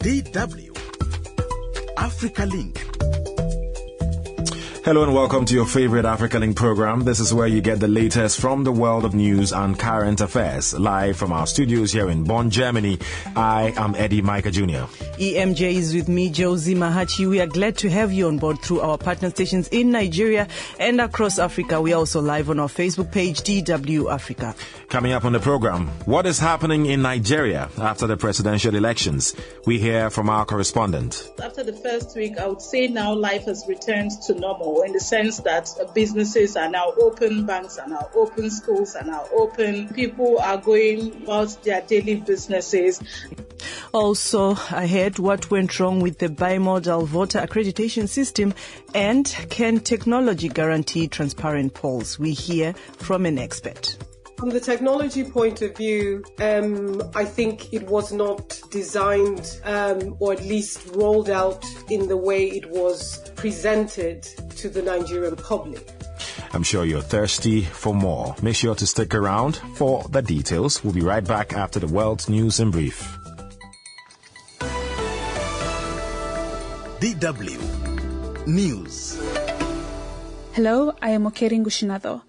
DW Africa Link. Hello and welcome to your favorite Africa Link program. This is where you get the latest from the world of news and current affairs. Live from our studios here in Bonn, Germany, I am Eddie Micah Jr. EMJ is with me, Josie Mahachi. We are glad to have you on board through our partner stations in Nigeria and across Africa. We are also live on our Facebook page, DW Africa. Coming up on the program, what is happening in Nigeria after the presidential elections? We hear from our correspondent. After the first week, I would say now life has returned to normal in the sense that businesses are now open, banks are now open, schools are now open, people are going about their daily businesses. Also, I heard what went wrong with the bimodal voter accreditation system and can technology guarantee transparent polls? We hear from an expert. From the technology point of view, I think it was not designed or at least rolled out in the way it was presented to the Nigerian public. I'm sure you're thirsty for more. Make sure to stick around for the details. We'll be right back after the world's news in brief. DW News. Hello, I am Okering Gushinado.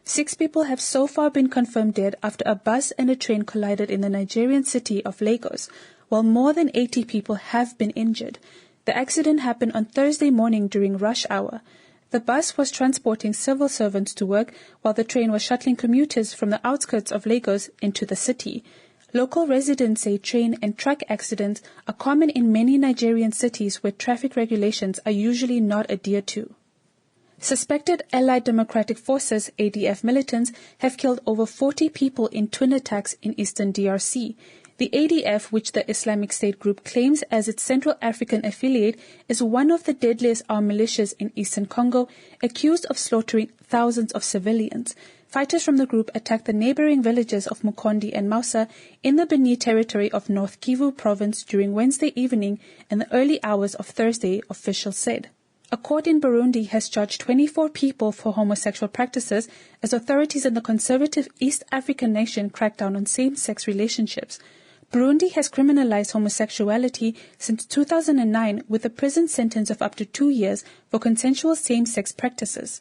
6 people have so far been confirmed dead after a bus and a train collided in the Nigerian city of Lagos, while more than 80 people have been injured. The accident happened on Thursday morning during rush hour. The bus was transporting civil servants to work, while the train was shuttling commuters from the outskirts of Lagos into the city. Local residents say train and truck accidents are common in many Nigerian cities where traffic regulations are usually not adhered to. Suspected Allied Democratic Forces ADF militants have killed over 40 people in twin attacks in eastern DRC. The ADF, which the Islamic State group claims as its Central African affiliate, is one of the deadliest armed militias in eastern Congo, accused of slaughtering thousands of civilians. Fighters from the group attacked the neighboring villages of Mukondi and Mausa in the Beni territory of North Kivu province during Wednesday evening and the early hours of Thursday, officials said. A court in Burundi has charged 24 people for homosexual practices as authorities in the conservative East African nation crack down on same-sex relationships. Burundi has criminalized homosexuality since 2009 with a prison sentence of up to 2 years for consensual same-sex practices.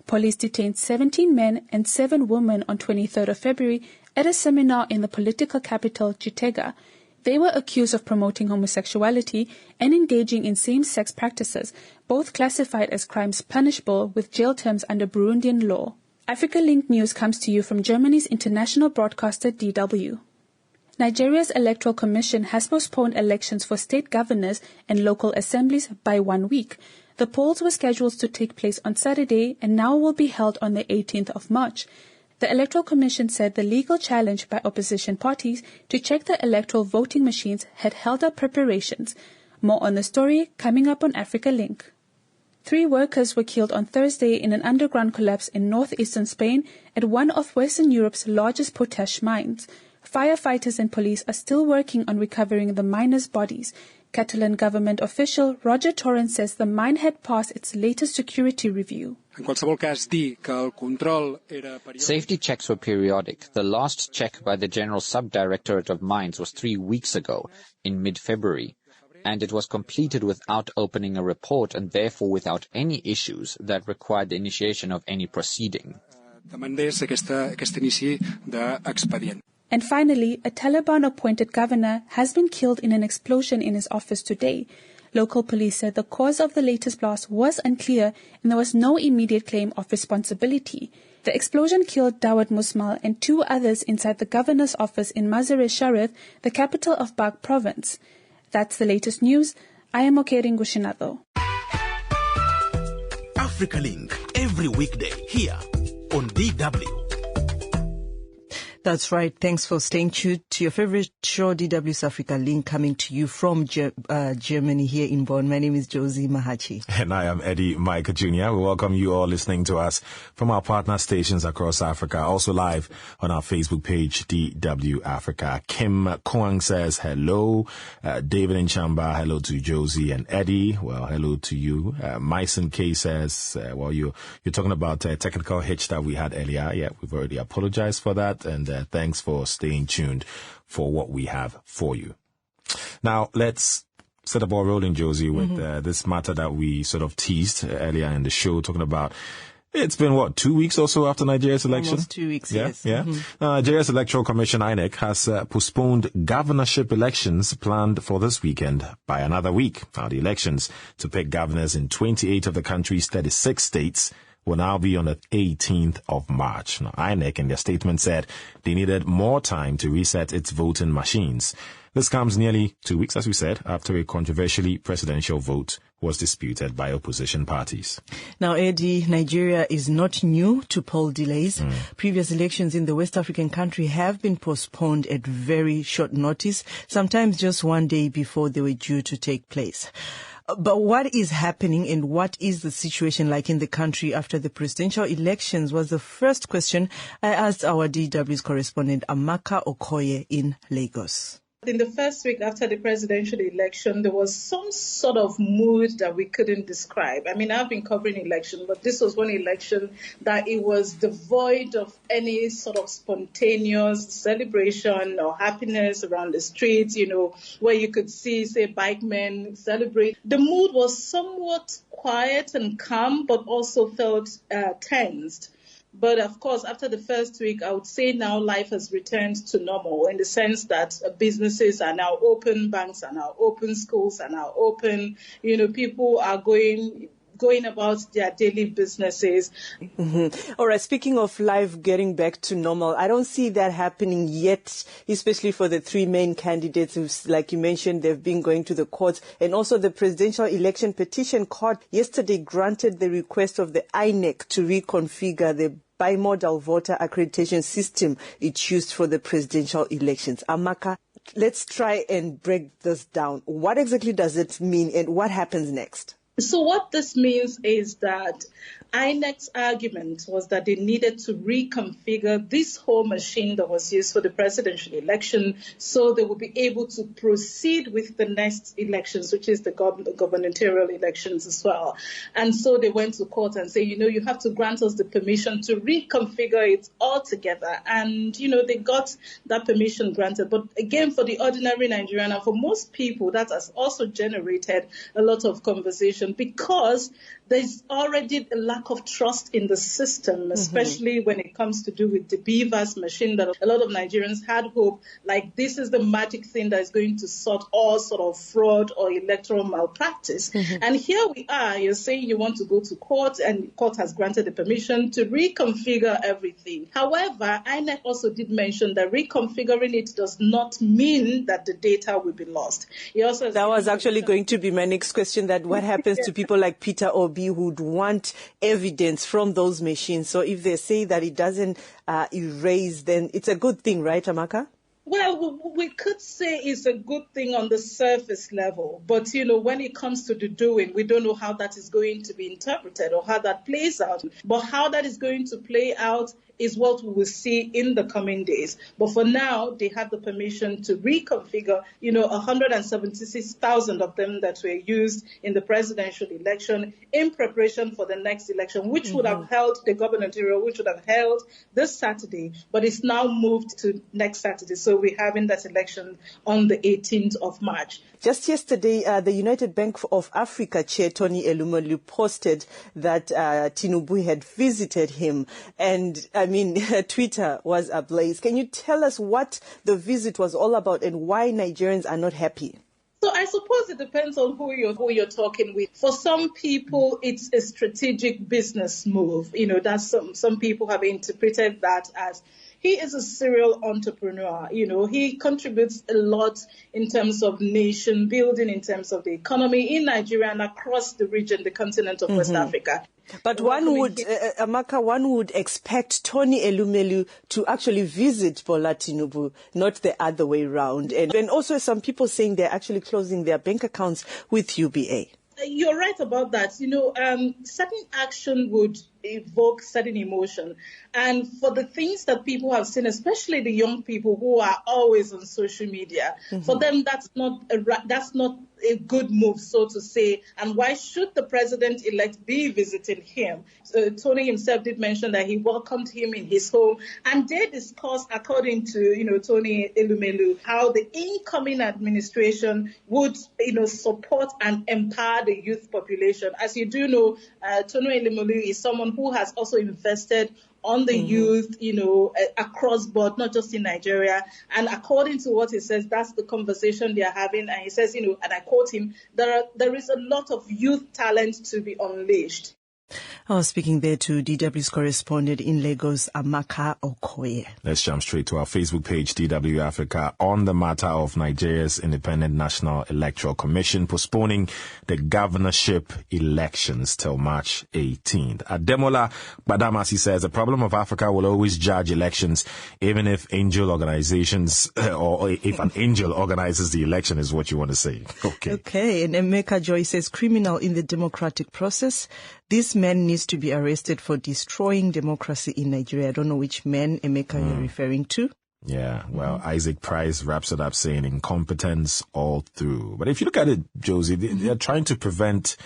Police detained 17 men and 7 women on 23rd of February at a seminar in the political capital, Gitega. They were accused of promoting homosexuality and engaging in same-sex practices, both classified as crimes punishable with jail terms under Burundian law. Africa Link News comes to you from Germany's international broadcaster DW. Nigeria's Electoral Commission has postponed elections for state governors and local assemblies by 1 week. The polls were scheduled to take place on Saturday and now will be held on the 18th of March. The Electoral Commission said the legal challenge by opposition parties to check the electoral voting machines had held up preparations. More on the story coming up on Africa Link. 3 workers were killed on Thursday in an underground collapse in northeastern Spain at one of Western Europe's largest potash mines. Firefighters and police are still working on recovering the miners' bodies. Catalan government official Roger Torrent says the mine had passed its latest security review. Safety checks were periodic. The last check by the General Subdirectorate of Mines was 3 weeks ago, in mid-February, and it was completed without opening a report and therefore without any issues that required the initiation of any proceeding. And finally, a Taliban-appointed governor has been killed in an explosion in his office today. Local police said the cause of the latest blast was unclear and there was no immediate claim of responsibility. The explosion killed Dawud Musmal and 2 others inside the governor's office in Mazar-e-Sharif, the capital of Bagh province. That's the latest news. I am Okering Gushinado. Africa Link, every weekday here on DW. That's right. Thanks for staying tuned to your favorite show, DW's Africa Link, coming to you from Germany here in Bonn. My name is Josie Mahachi. And I am Eddie Micah Jr. We welcome you all listening to us from our partner stations across Africa. Also live on our Facebook page, DW Africa. Kim Kwang says hello. David Nchamba, hello to Josie and Eddie. Well, hello to you. Myson K says, well, you're talking about a technical hitch that we had earlier. Yeah, we've already apologized for that. And thanks for staying tuned for what we have for you. Now, let's set the ball rolling, Josie, with this matter that we sort of teased earlier in the show, talking about. It's been, 2 weeks or so after Nigeria's election? Almost 2 weeks, yes. Yeah. Nigeria's Electoral Commission, INEC, has postponed governorship elections planned for this weekend by another week. Now, the elections to pick governors in 28 of the country's 36 states will now be on the 18th of March. Now, INEC in their statement said they needed more time to reset its voting machines. This comes nearly 2 weeks, as we said, after a controversially presidential vote was disputed by opposition parties. Now, Eddie, Nigeria is not new to poll delays. Previous elections in the West African country have been postponed at very short notice, sometimes just one day before they were due to take place. But what is happening and what is the situation like in the country after the presidential elections was the first question I asked our DW's correspondent Amaka Okoye in Lagos. In the first week after the presidential election, there was some sort of mood that we couldn't describe. I mean, I've been covering election, but this was one election that it was devoid of any sort of spontaneous celebration or happiness around the streets, where you could see, say, bikemen celebrate. The mood was somewhat quiet and calm, but also felt tensed. But of course, after the first week, I would say now life has returned to normal in the sense that businesses are now open, banks are now open, schools are now open. People are going about their daily businesses. All right, speaking of life getting back to normal, I don't see that happening yet, especially for the three main candidates who, like you mentioned, they've been going to the courts. And also the Presidential Election Petition Court yesterday granted the request of the INEC to reconfigure the bimodal voter accreditation system it's used for the presidential elections. Amaka, let's try and break this down. What exactly does it mean and what happens next? So what this means is that INEC's argument was that they needed to reconfigure this whole machine that was used for the presidential election so they would be able to proceed with the next elections, which is the gubernatorial elections as well. And so they went to court and say, you have to grant us the permission to reconfigure it all together. And, they got that permission granted. But again, for the ordinary Nigerian and for most people, that has also generated a lot of conversation because there's already a lack of trust in the system, especially when it comes to do with the BVAS machine that a lot of Nigerians had hope, like this is the magic thing that is going to sort all sort of fraud or electoral malpractice. And here we are, you're saying you want to go to court and court has granted the permission to reconfigure everything. However, INEC also did mention that reconfiguring it does not mean that the data will be lost. That was actually going to be my next question, that what happens to people like Peter Obi who would want evidence from those machines? So if they say that it doesn't erase, then it's a good thing, right, Amaka? Well, we could say it's a good thing on the surface level, but, when it comes to the doing, we don't know how that is going to be interpreted or how that plays out. But how that is going to play out is what we will see in the coming days. But for now, they have the permission to reconfigure, 176,000 of them that were used in the presidential election in preparation for the next election, which would have held the gubernatorial, which would have held this Saturday, but it's now moved to next Saturday. So we're having that election on the 18th of March. Just yesterday, the United Bank of Africa chair, Tony Elumelu, posted that Tinubu had visited him. And, Twitter was ablaze. Can you tell us what the visit was all about and why Nigerians are not happy? So I suppose it depends on who you're talking with. For some people, it's a strategic business move. That's some people have interpreted that as he is a serial entrepreneur. He contributes a lot in terms of nation building, in terms of the economy in Nigeria and across the region, the continent of West Africa. But Amaka, one would expect Tony Elumelu to actually visit Bola Tinubu, not the other way around. And also some people saying they're actually closing their bank accounts with UBA. You're right about that. Certain action would evoke certain emotion. And for the things that people have seen, especially the young people who are always on social media, for them that's not a good move, so to say. And why should the president-elect be visiting him? Tony himself did mention that he welcomed him in his home, and they discussed, according to Tony Elumelu, how the incoming administration would support and empower the youth population. As you do know, Tony Elumelu is someone who has also invested on the youth, across board, not just in Nigeria. And according to what he says, that's the conversation they are having. And he says, and I quote him, there is a lot of youth talent to be unleashed. I was speaking there to DW's correspondent in Lagos, Amaka Okoye. Let's jump straight to our Facebook page, DW Africa, on the matter of Nigeria's Independent National Electoral Commission postponing the governorship elections till March 18th. Ademola Badamasi says the problem of Africa will always judge elections, even if angel organizations, or if an angel organizes the election is what you want to say. Okay. And Emeka Joy says criminal in the democratic process. This man needs to be arrested for destroying democracy in Nigeria. I don't know which man, Emeka, you're referring to. Yeah, well, Isaac Price wraps it up saying incompetence all through. But if you look at it, Josie, they're trying to prevent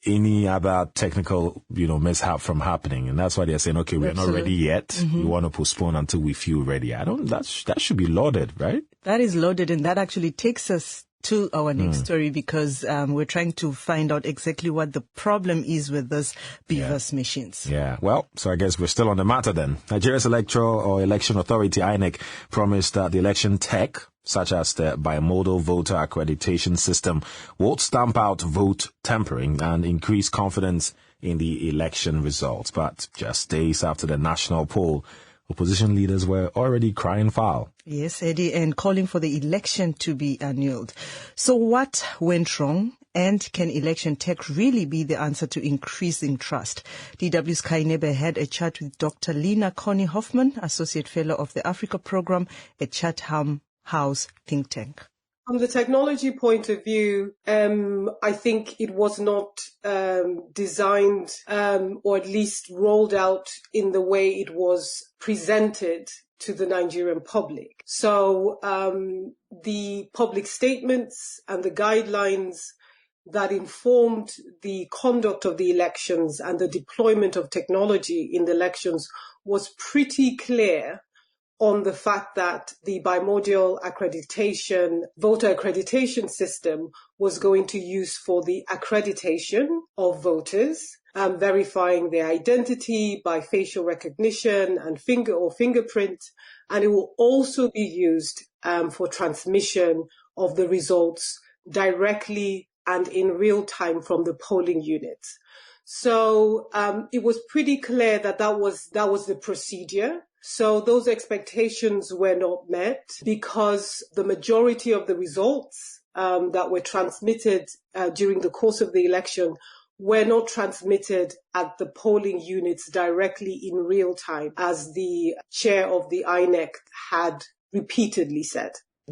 any other technical, mishap from happening. And that's why they're saying, okay, we're not ready yet. We want to postpone until we feel ready. That should be lauded, right? That is lauded. And that actually takes us to our next story, because we're trying to find out exactly what the problem is with those BVAS machines. Yeah, well, so I guess we're still on the matter then. Nigeria's Electoral or Election Authority, INEC, promised that the election tech, such as the bimodal voter accreditation system, will stamp out vote tampering and increase confidence in the election results. But just days after the national poll, opposition leaders were already crying foul. Yes, Eddie, and calling for the election to be annulled. So what went wrong? And can election tech really be the answer to increasing trust? DW's Kai Nebe had a chat with Dr. Lina Connie Hoffman, Associate Fellow of the Africa Program at Chatham House think tank. From the technology point of view, I think it was not designed or at least rolled out in the way it was presented to the Nigerian public. So the public statements and the guidelines that informed the conduct of the elections and the deployment of technology in the elections was pretty clear on the fact that the bimodal voter accreditation system was going to use for the accreditation of voters, verifying their identity by facial recognition and fingerprint, and it will also be used for transmission of the results directly and in real time from the polling units. So it was pretty clear that was the procedure. So those expectations were not met because the majority of the results that were transmitted during the course of the election were not transmitted at the polling units directly in real time, as the chair of the INEC had repeatedly said.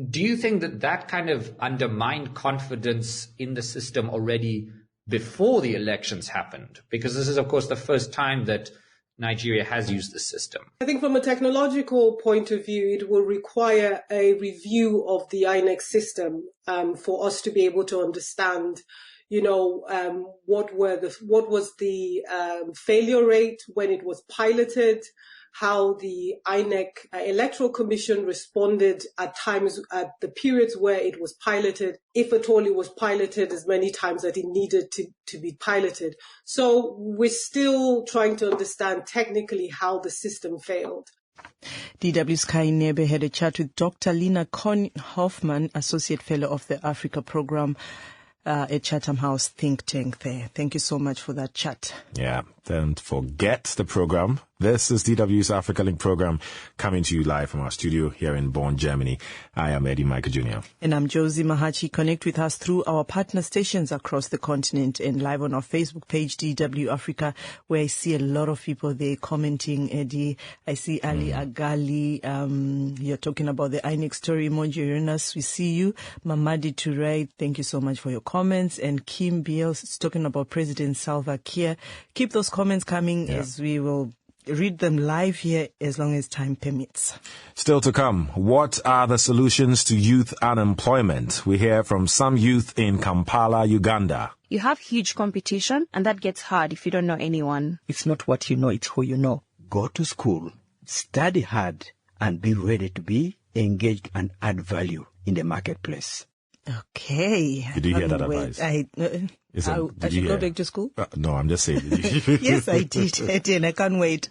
Do you think that kind of undermined confidence in the system already before the elections happened? Because this is, of course, the first time that Nigeria has used the system. I think from a technological point of view, it will require a review of the INEC system for us to be able to understand, what was the failure rate when it was piloted, how the INEC Electoral Commission responded at times at the periods where it was piloted, if at all it was piloted as many times that it needed to be piloted. So we're still trying to understand technically how the system failed. DW's Kai Nebe had a chat with Dr. Lina Connie Hoffman, Associate Fellow of the Africa Program at Chatham House think tank there. Thank you so much for that chat. Yeah, don't forget the program. This is DW's Africa Link program coming to you live from our studio here in Bonn, Germany. I am Eddie Michael Jr. And I'm Josie Mahachi. Connect with us through our partner stations across the continent and live on our Facebook page, DW Africa, where I see a lot of people there commenting, Eddie. I see Ali Agali. You're talking about the INEC story. Monji Uranus, we see you. Mamadi Turai, thank you so much for your comments. And Kim Biels is talking about President Salva Kiir. Keep those comments coming as we will read them live here as long as time permits. Still to come, what are the solutions to youth unemployment? We hear from some youth in Kampala, Uganda. You have huge competition, and that gets hard if you don't know anyone. It's not what you know, it's who you know. Go to school, study hard, and be ready to be engaged and add value in the marketplace. Okay. Did you hear that advice? I should go back to school? No, I'm just saying. Yes, I did. And I can't wait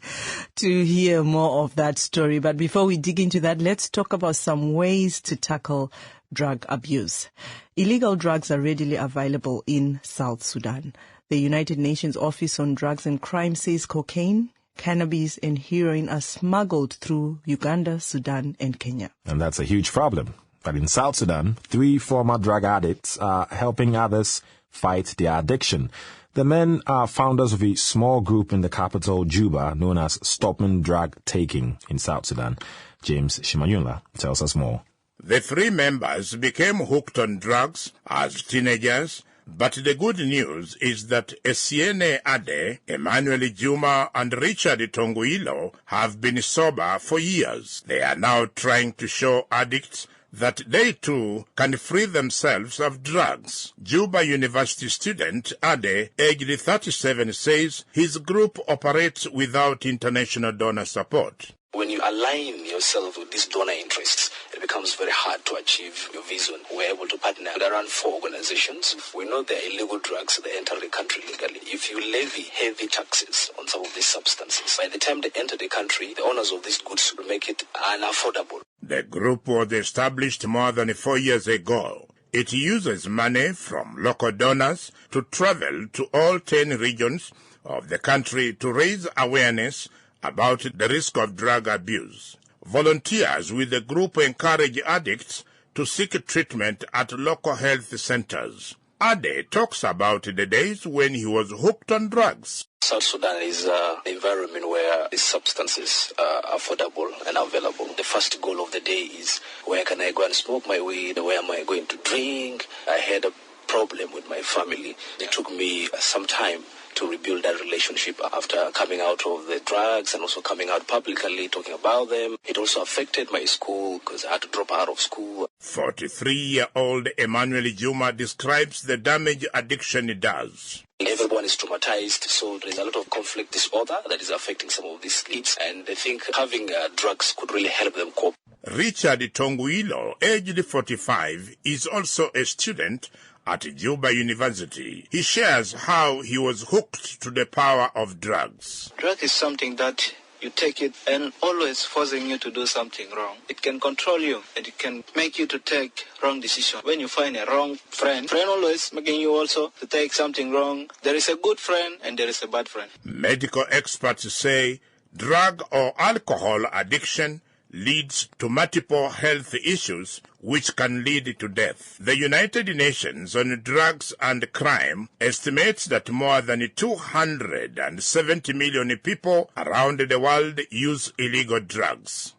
to hear more of that story. But before we dig into that, let's talk about some ways to tackle drug abuse. Illegal drugs are readily available in South Sudan. The United Nations Office on Drugs and Crime says cocaine, cannabis and heroin are smuggled through Uganda, Sudan and Kenya. And that's a huge problem. But in South Sudan, 3 former drug addicts are helping others fight their addiction. The men are founders of a small group in the capital, Juba, known as Stopping Drug Taking in South Sudan. James Shimanyula tells us more. The 3 members became hooked on drugs as teenagers, but the good news is that Esiene Ade, Emmanuel Juma, and Richard Tonguilo have been sober for years. They are now trying to show addicts that they too can free themselves of drugs. Juba University student Ade, aged 37, says his group operates without international donor support. When you align yourself with these donor interests, it becomes very hard to achieve your vision. We're able to partner with around 4 organizations. We know there are illegal drugs that enter the country legally. If you levy heavy taxes on some of these substances, by the time they enter the country, the owners of these goods will make it unaffordable. The group was established more than 4 years ago. It uses money from local donors to travel to all 10 regions of the country to raise awareness about the risk of drug abuse. Volunteers with the group encourage addicts to seek treatment at local health centers. Ade talks about the days when he was hooked on drugs. South Sudan is an environment where these substances are affordable and available. The first goal of the day is, where can I go and smoke my weed? Where am I going to drink? I had a problem with my family. It took me some time to rebuild that relationship after coming out of the drugs and also coming out publicly talking about them. It also affected my school because I had to drop out of school. 43-year-old Emmanuel Juma describes the damage addiction does. Everyone is traumatized, so there's a lot of conflict disorder that is affecting some of these kids, and they think having drugs could really help them cope. Richard Tonguilo, aged 45, is also a student at Juba University. He shares how he was hooked to the power of drugs. Drug is something that you take it and always forcing you to do something wrong. It can control you and it can make you to take wrong decision. When you find a wrong friend always making you also to take something wrong. There is a good friend and there is a bad friend. Medical experts say drug or alcohol addiction leads to multiple health issues which can lead to death. The United Nations on Drugs and Crime estimates that more than 270 million people around the world use illegal drugs.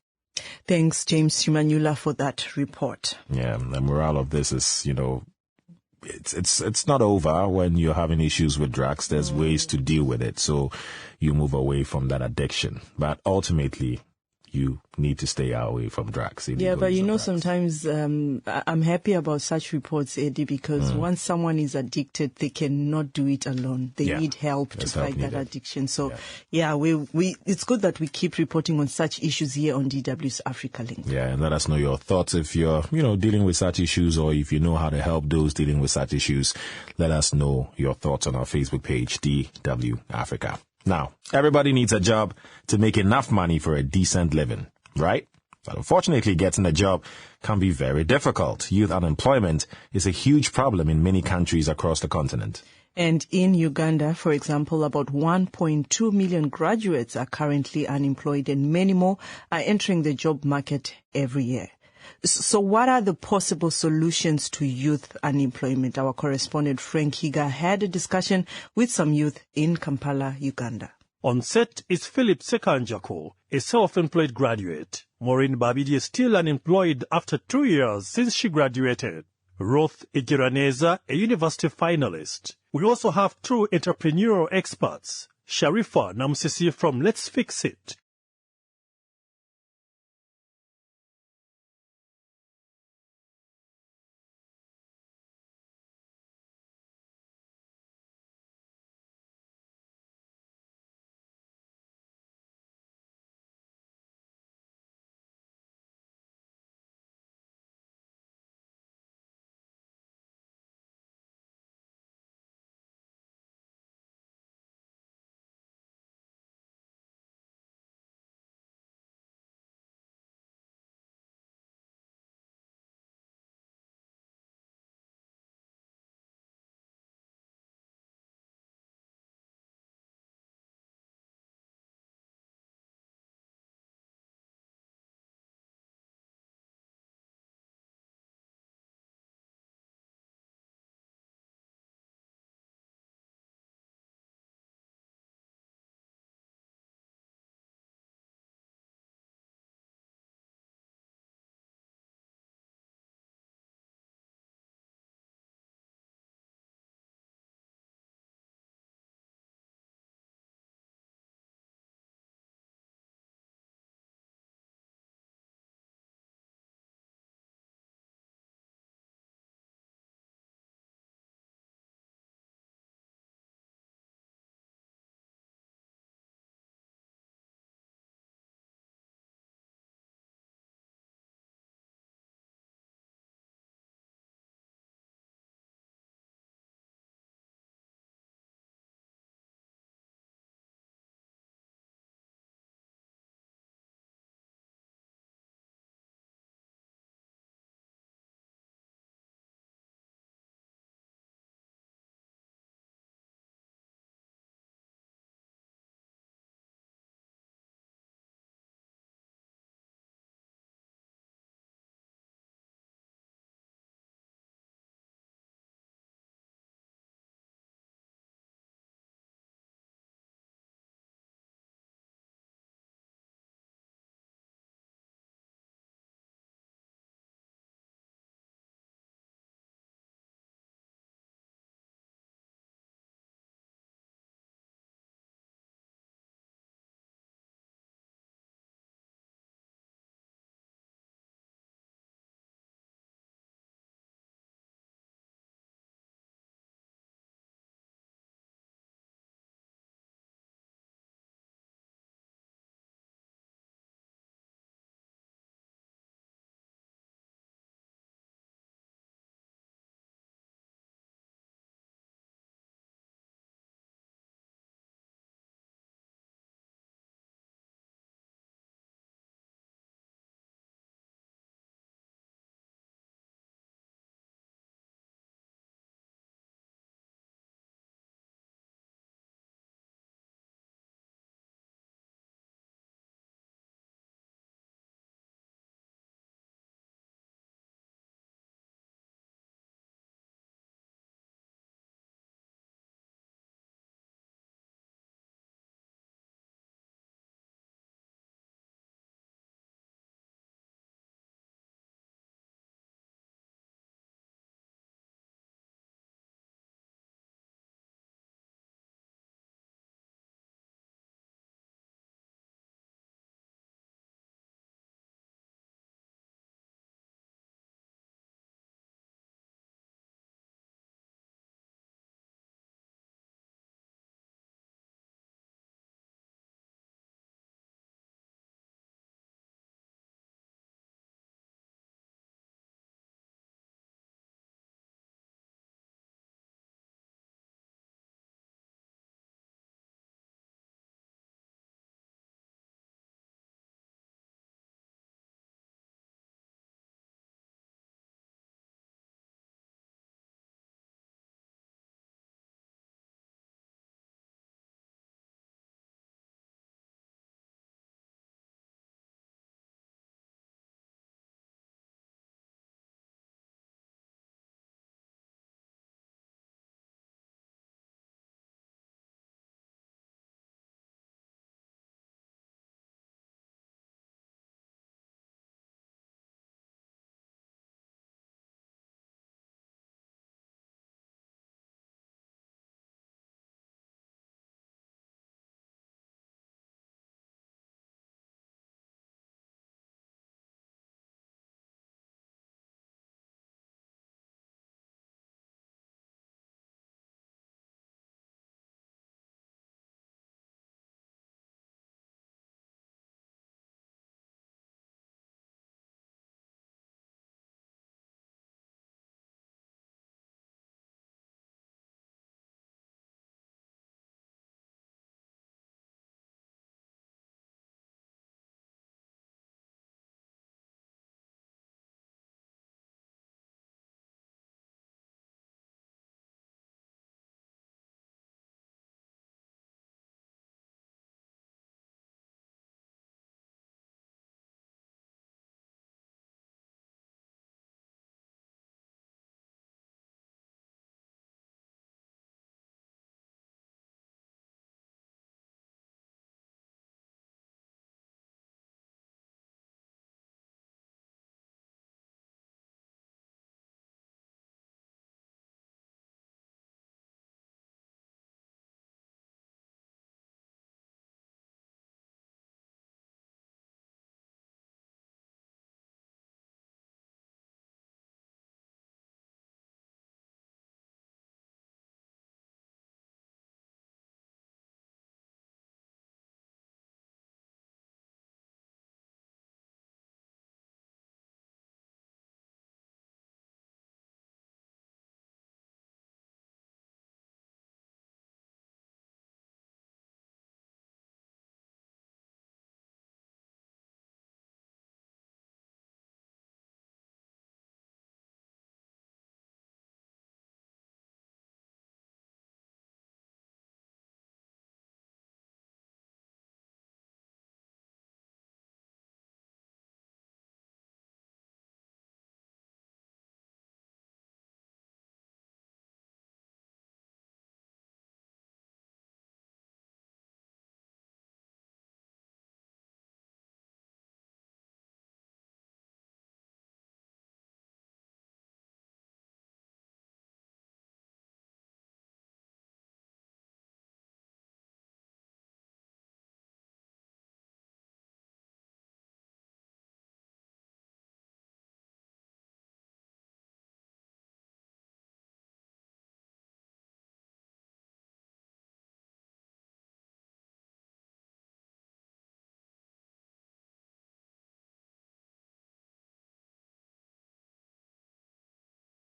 Thanks, James Shimanyula, for that report. Yeah, the morale of this is, it's not over when you're having issues with drugs. There's ways to deal with it, so you move away from that addiction. But ultimately, you need to stay away from drugs. Yeah, but sometimes I'm happy about such reports, Eddie, because once someone is addicted, they cannot do it alone. They need help to fight that addiction. So, we it's good that we keep reporting on such issues here on DW's Africa Link. Yeah, and let us know your thoughts if you're, dealing with such issues, or if you know how to help those dealing with such issues. Let us know your thoughts on our Facebook page, DW Africa. Now, everybody needs a job to make enough money for a decent living, right? But unfortunately, getting a job can be very difficult. Youth unemployment is a huge problem in many countries across the continent. And in Uganda, for example, about 1.2 million graduates are currently unemployed, and many more are entering the job market every year. So what are the possible solutions to youth unemployment? Our correspondent Frank Higa had a discussion with some youth in Kampala, Uganda. On set is Philip Sekanjako, a self-employed graduate. Maureen Babidi is still unemployed after 2 years since she graduated. Ruth Igiraneza, a university finalist. We also have two entrepreneurial experts, Sharifa Namsisi from Let's Fix It